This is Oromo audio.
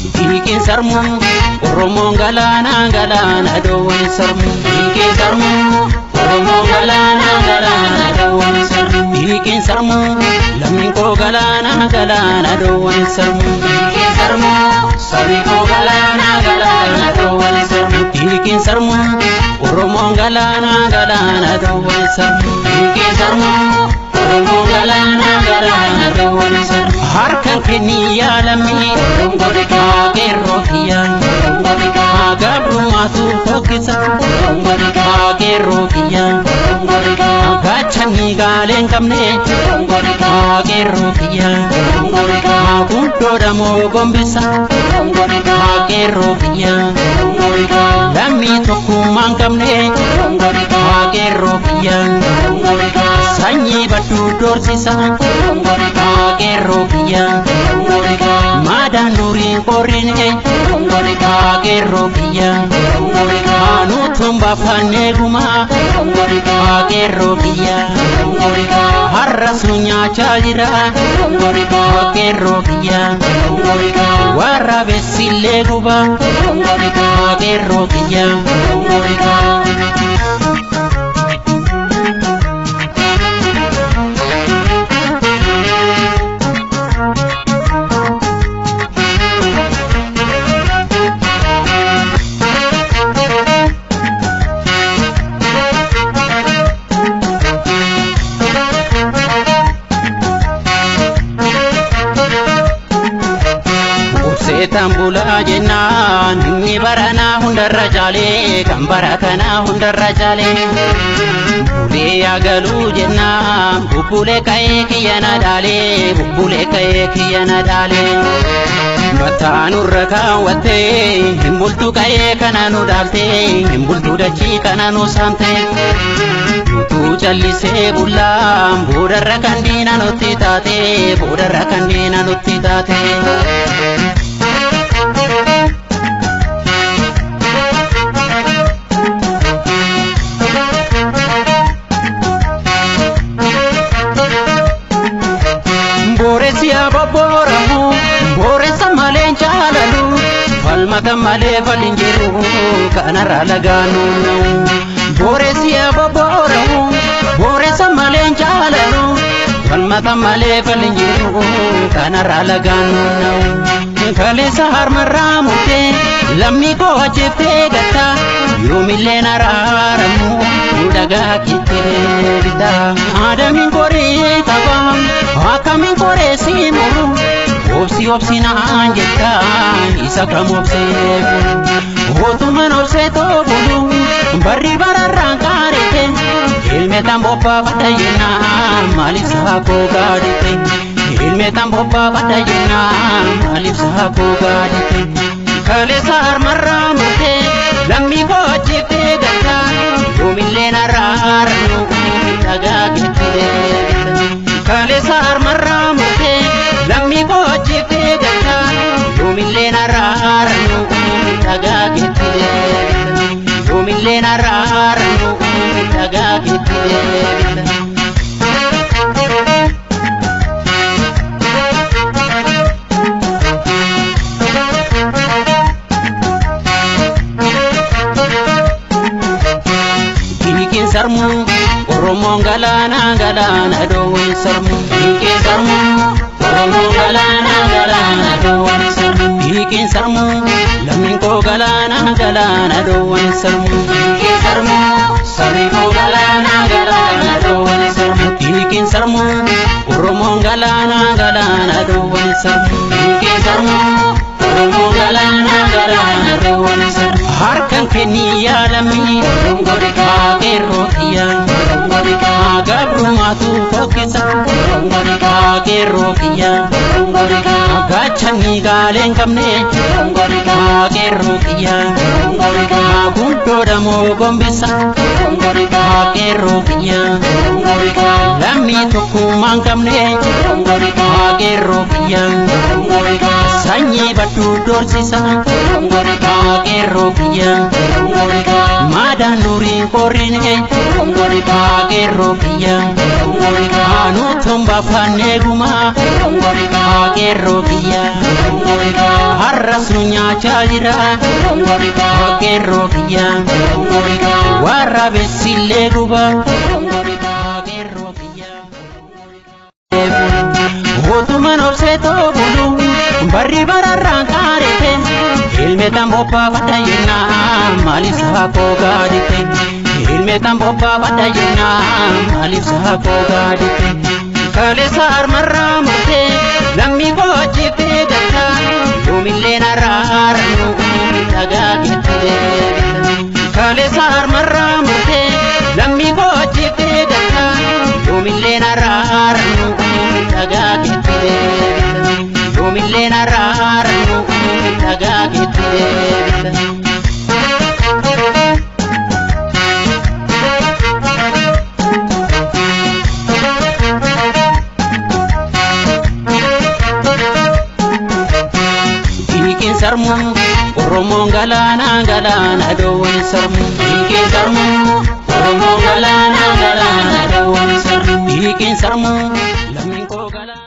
Ikin sarmu Oromo galana galana doon sarmu Ikin sarmu Oromo galana galana doon sarmu Ikin sarmu lammi ko galana galana doon sarmu Ikin sarmu sabi ko galana galana doon sarmu Ikin sarmu Oromo galana galana doon sarmu Ikin sarmu Oromo galana galana doon sarmu harkan keniya lammi Agero kiya agabru matu fokisa agero kiya agachani galen kamne agero kiya agunto damo gombisa agero kiya lammi tokuman kamne agero kiya sanyi batu dorsisa agero kiya madan nuri korine agero kiya anu tumba fane guma agero kiya harrasunya chalira agero kiya warra besile guba agero kiya Tambula jenna ni barana hundar jale kambara kana hundar jale bule agalu jenna bule kai kiyana dale bule kai kiyana dale batanu raka wate himbultu kai kana nu dalte himbultu dachi kana nu sante tu challise bulla boda rakandina nutti tate boda rakandina nutti tate Boboramu bore samale chalalu falma kamale falinjiru kanara laganu bore siya boboramu bore samale chalalu falma kamale falinjiru kanara laganu kale sahar maramu te lammi ko achete gata yomile nararamu udaga kite bida adamin kore tabam akamin kore simu opsi na anjeta isa kamopse otuman opse to bulu barri bararran karete ilme tambopa badayina malisa ko gadite ilme tambopa badayina malisa ko gadite kale sar marramute lammi ko chete gata yomille nararnu daga kite kale sar marramute lammi ko chete gata yomille nararnu daga kite yomille nararnu daga kite sarmu Oromo galana galana doon sarmu ikin sarmu Oromo galana galana doon sarmu ikin sarmu lammin ko galana galana doon sarmu ikin sarmu sabi ko galana galana doon sarmu ikin sarmu Oromo galana galana doon sarmu ikin sarmu Oromo galana galana doon sarmu harkan keniya lammi agero kiya agabru matu fokisa agero kiya agachani galen kamne agero kiya agunto damo gombisa agero kiya lammi tokuman kamne agero kiya sanyi batu dorsisa agero kiya madan nuri korine agero kiya anu tumba fane guma agero kiya harras jira Qeerroo kiyya warra beesillee guba Qeerroo kiyya Otuman obseetoo bulu barri bararraan qaarite ilmeetan bobbaa fadha jennaan maaliif saakoo gaadite ilmeetan bobbaa fadha jennaan maaliif saakoo gaadite Kaleessa armarraa murtee lammii koo achiifee galtaa yoomillee narraarnu dhagaa keettee Kaleessa armarraa murtee lammii koo achiifee galtaa yoomillee narraarnu dhagaa keettee yoomillee narraarnu dhagaa keettee sarmu Oromoon galaana doon sarmu Hiikin sarmu Oromoon galaana doon sarmu Hiikin sarmu lammiin koo galaana